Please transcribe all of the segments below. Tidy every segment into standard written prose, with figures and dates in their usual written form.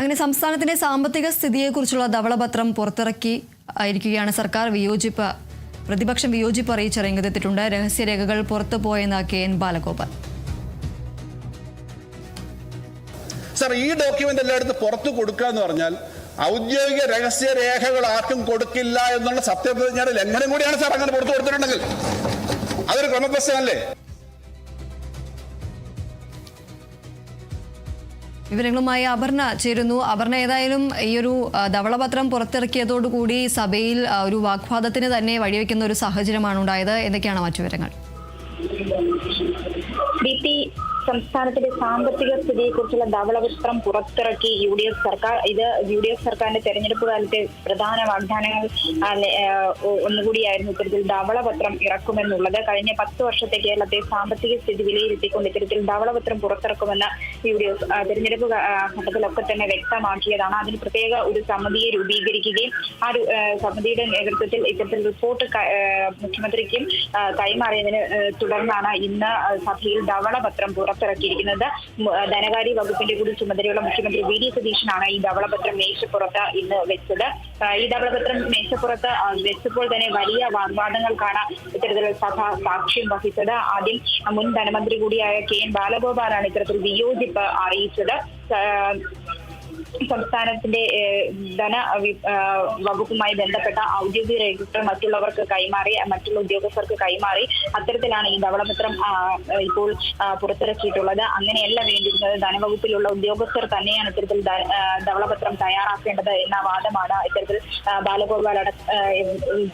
അങ്ങനെ സംസ്ഥാനത്തിന്റെ സാമ്പത്തിക സ്ഥിതിയെക്കുറിച്ചുള്ള ധവളപത്രം പുറത്തിറക്കി ആയിരിക്കുകയാണ് സർക്കാർ. പ്രതിപക്ഷം വിയോജിപ്പ് അറിയിച്ച് രംഗത്തെത്തിയിട്ടുണ്ട്. രഹസ്യരേഖകൾ പുറത്തു പോയെന്ന് KN ബാലഗോപാൽ. സർ, ഈ ഡോക്യുമെന്റ് എല്ലായിടത്തും പുറത്തു കൊടുക്കുക എന്ന് പറഞ്ഞാൽ ഔദ്യോഗിക രഹസ്യരേഖകൾ ആർക്കും കൊടുക്കില്ല എന്നുള്ള സത്യപ്രതിജ്ഞയുടെ ലംഘനം കൂടിയാണ് സാർ. അങ്ങനെ പുറത്തു കൊടുത്തിട്ടുണ്ടെങ്കിൽ അതൊരു ക്രമപ്രശ്നമല്ലേ? വിവരങ്ങളുമായി അപർണ ചേരുന്നു. അപർണ, ഏതായാലും ഈ ഒരു ധവളപത്രം പുറത്തിറക്കിയതോടുകൂടി സഭയിൽ ഒരു വാഗ്വാദത്തിന് തന്നെ വഴിവെക്കുന്ന ഒരു സാഹചര്യമാണ് ഉണ്ടായത്. എന്തൊക്കെയാണ് മറ്റു വിവരങ്ങൾ? സംസ്ഥാനത്തിന്റെ സാമ്പത്തിക സ്ഥിതിയെക്കുറിച്ചുള്ള ധവളപത്രം പുറത്തിറക്കി UDF സർക്കാർ. ഇത് UDF സർക്കാരിന്റെ തെരഞ്ഞെടുപ്പ് കാലത്തെ പ്രധാന വാഗ്ദാനങ്ങൾ ഒന്നുകൂടിയായിരുന്നു ഇത്തരത്തിൽ ധവളപത്രം ഇറക്കുമെന്നുള്ളത്. കഴിഞ്ഞ 10 വർഷത്തെ കേരളത്തെ സാമ്പത്തിക സ്ഥിതി വിലയിരുത്തിക്കൊണ്ട് ഇത്തരത്തിൽ ധവളപത്രം പുറത്തിറക്കുമെന്ന് UDF തെരഞ്ഞെടുപ്പ് ഘട്ടത്തിലൊക്കെ തന്നെ വ്യക്തമാക്കിയതാണ്. അതിന് പ്രത്യേക ഒരു സമിതിയെ രൂപീകരിക്കുകയും ആ സമിതിയുടെ നേതൃത്വത്തിൽ ഇത്തരത്തിൽ റിപ്പോർട്ട് മുഖ്യമന്ത്രിക്കും കൈമാറിയതിന് തുടർന്നാണ് ഇന്ന് സഭയിൽ ധവളപത്രം പുറത്തിറക്കിയിരിക്കുന്നത്. ധനകാര്യ വകുപ്പിന്റെ കൂടി ചുമതലയുള്ള മുഖ്യമന്ത്രി VD സതീശനാണ് ഈ ധവളപത്രം മേശപ്പുറത്ത് ഇന്ന് വെച്ചത്. ഈ ധവളപത്രം മേശപ്പുറത്ത് വെച്ചപ്പോൾ തന്നെ വലിയ വാഗ്വാദങ്ങൾക്കാണ് ഇത്തരത്തിൽ സഭ സാക്ഷ്യം വഹിച്ചത്. ആദ്യം മുൻ ധനമന്ത്രി കൂടിയായ KN ബാലഗോപാലാണ് ഇത്തരത്തിൽ വിയോജിപ്പ് അറിയിച്ചത്. സംസ്ഥാനത്തിന്റെ ധന വകുപ്പുമായി ബന്ധപ്പെട്ട ഔദ്യോഗിക രേഖകൾ മറ്റുള്ള ഉദ്യോഗസ്ഥർക്ക് കൈമാറി അത്തരത്തിലാണ് ഈ ധവളപത്രം ഇപ്പോൾ പുറത്തിറക്കിയിട്ടുള്ളത്. അങ്ങനെയല്ല വേണ്ടിയിരുന്നത്. ധനവകുപ്പിലുള്ള ഉദ്യോഗസ്ഥർ തന്നെയാണ് ഇത്തരത്തിൽ ധവളപത്രം തയ്യാറാക്കേണ്ടത് എന്ന വാദമാണ് ഇത്തരത്തിൽ ബാലഗോപാൽ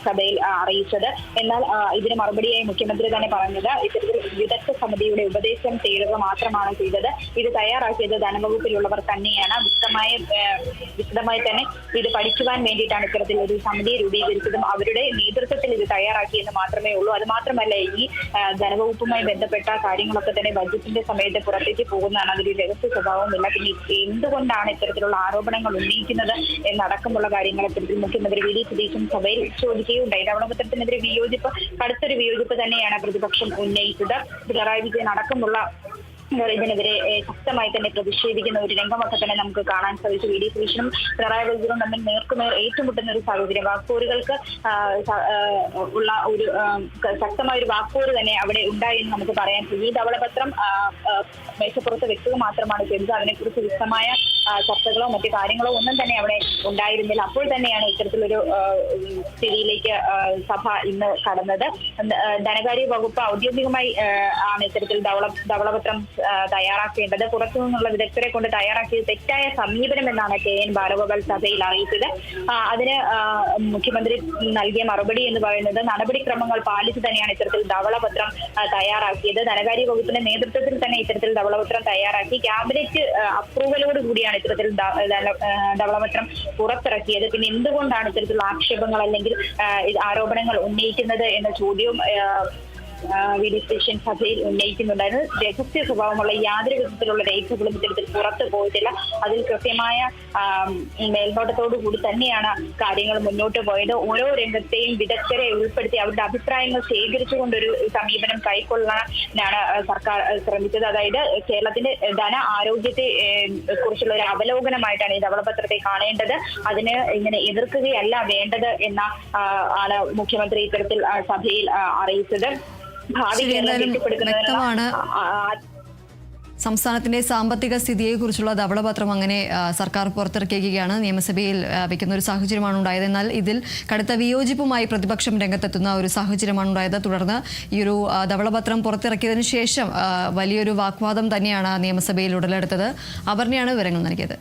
സഭയിൽ അറിയിച്ചത്. എന്നാൽ ഇതിന് മറുപടിയായി മുഖ്യമന്ത്രി തന്നെ പറഞ്ഞത് ഇത്തരത്തിൽ വിദഗ്ധ സമിതിയുടെ ഉപദേശം തേടുക മാത്രമാണ് ചെയ്തത്. ഇത് തയ്യാറാക്കിയത് ധനവകുപ്പിലുള്ളവർ തന്നെയാണ്. വിശദമായി തന്നെ ഇത് പഠിക്കുവാൻ വേണ്ടിയിട്ടാണ് ഇത്തരത്തിൽ ഒരു സമിതിയെ രൂപീകരിച്ചതും അവരുടെ നേതൃത്വത്തിൽ ഇത് തയ്യാറാക്കിയെന്ന് മാത്രമേ ഉള്ളൂ. അത് മാത്രമല്ല, ഈ ധനവകുപ്പുമായി ബന്ധപ്പെട്ട കാര്യങ്ങളൊക്കെ തന്നെ ബജറ്റിന്റെ സമയത്ത് പുറത്തേക്ക് പോകുന്നതാണ്. അതൊരു രഹസ്യ സ്വഭാവമില്ല. പിന്നെ എന്തുകൊണ്ടാണ് ഇത്തരത്തിലുള്ള ആരോപണങ്ങൾ ഉന്നയിക്കുന്നത് എന്നടക്കമുള്ള കാര്യങ്ങൾ ഇത്തരത്തിൽ മുഖ്യമന്ത്രി VD സതീശൻ സഭയിൽ ചോദിക്കുകയുണ്ടായി. ധവളപത്രത്തിനെതിരെ കടുത്തൊരു വിയോജിപ്പ് തന്നെയാണ് പ്രതിപക്ഷം ഉന്നയിച്ചത്. പിണറായി വിജയൻ അടക്കമുള്ള ഇതിനെതിരെ ശക്തമായി തന്നെ പ്രതിഷേധിക്കുന്ന ഒരു രംഗമൊക്കെ തന്നെ നമുക്ക് കാണാൻ സാധിച്ചു. VD സതീശനും പിണറായി വിജയനും തമ്മിൽ നേർക്കുനേർ ഏറ്റുമുട്ടുന്ന ഒരു സാഹചര്യം. വാക്പോരുകൾക്ക് ഉള്ള ഒരു ശക്തമായ ഒരു വാക്പോര് തന്നെ അവിടെ ഉണ്ടായി എന്ന് നമുക്ക് പറയാൻ കഴിയും. ഈ ധവളപത്രം മേശപ്പുറത്ത് വെക്കുക മാത്രമാണ് ചെയ്തത്. അതിനെക്കുറിച്ച് വിശദമായ ചർച്ചകളോ മറ്റു കാര്യങ്ങളോ ഒന്നും തന്നെ അവിടെ ഉണ്ടായിരുന്നില്ല. അപ്പോൾ തന്നെയാണ് ഇത്തരത്തിലൊരു സ്ഥിതിയിലേക്ക് സഭ ഇന്ന് കടന്നത്. ധനകാര്യ വകുപ്പ് ഔദ്യോഗികമായി ആണ് ഇത്തരത്തിൽ ധവളപത്രം തയ്യാറാക്കേണ്ടത്. പുറത്തു നിന്നുള്ള വിദഗ്ധരെ കൊണ്ട് തയ്യാറാക്കിയത് തെറ്റായ സമീപനം എന്നാണ് KN ബാലഗോപാൽ സഭയിൽ അറിയിച്ചത്. അതിന് മുഖ്യമന്ത്രി നൽകിയ മറുപടി എന്ന് പറയുന്നത് നടപടിക്രമങ്ങൾ പാലിച്ചു തന്നെയാണ് ഇത്തരത്തിൽ ധവളപത്രം തയ്യാറാക്കിയത്. ധനകാര്യ വകുപ്പിന്റെ നേതൃത്വത്തിൽ തന്നെ ഇത്തരത്തിൽ ധവളപത്രം തയ്യാറാക്കി ക്യാബിനറ്റ് അപ്രൂവലോട് കൂടിയാണ് ഇത്തരത്തിൽ ധവളപത്രം പുറത്തിറക്കിയത്. പിന്നെ എന്തുകൊണ്ടാണ് ഇത്തരത്തിലുള്ള ആക്ഷേപങ്ങൾ അല്ലെങ്കിൽ ആരോപണങ്ങൾ ഉന്നയിക്കുന്നത് എന്ന ചോദ്യവും VD സതീശൻ സഭയിൽ ഉന്നയിക്കുന്നുണ്ടായിരുന്നു. രഹസ്യ സ്വഭാവമുള്ള യാതൊരു വിധത്തിലുള്ള രേഖകളും ഇത്തരത്തിൽ പുറത്തു പോയിട്ടില്ല. അതിൽ കൃത്യമായ മേൽനോട്ടത്തോടു കൂടി തന്നെയാണ് കാര്യങ്ങൾ മുന്നോട്ട് പോയത്. ഓരോ രംഗത്തെയും വിദഗ്ധരെ ഉൾപ്പെടുത്തി അവരുടെ അഭിപ്രായങ്ങൾ ശേഖരിച്ചുകൊണ്ടൊരു സമീപനം കൈക്കൊള്ളാനാണ് സർക്കാർ ശ്രമിച്ചത്. അതായത് കേരളത്തിന്റെ ധന ആരോഗ്യത്തെ കുറിച്ചുള്ള ഒരു അവലോകനമായിട്ടാണ് ഈ ധവളപത്രത്തെ കാണേണ്ടത്. അതിന് ഇങ്ങനെ എതിർക്കുകയല്ല വേണ്ടത് എന്ന ആണ് മുഖ്യമന്ത്രി ഇത്തരത്തിൽ സഭയിൽ അറിയിച്ചത്. വ്യക്തമാണ്. സംസ്ഥാനത്തിന്റെ സാമ്പത്തിക സ്ഥിതിയെക്കുറിച്ചുള്ള ധവളപത്രം അങ്ങനെ സർക്കാർ പുറത്തിറക്കുകയാണ്. നിയമസഭയിൽ വയ്ക്കുന്ന ഒരു സാഹചര്യമാണ് ഉണ്ടായത്. എന്നാൽ ഇതിൽ കടുത്ത വിയോജിപ്പുമായി പ്രതിപക്ഷം രംഗത്തെത്തുന്ന ഒരു സാഹചര്യമാണ് ഉണ്ടായത്. തുടർന്ന് ഈ ഒരു ധവളപത്രം പുറത്തിറക്കിയതിനു ശേഷം വലിയൊരു വാഗ്വാദം തന്നെയാണ് നിയമസഭയിൽ ഉടലെടുത്തത്. അപർണയാണ് വിവരങ്ങൾ നൽകിയത്.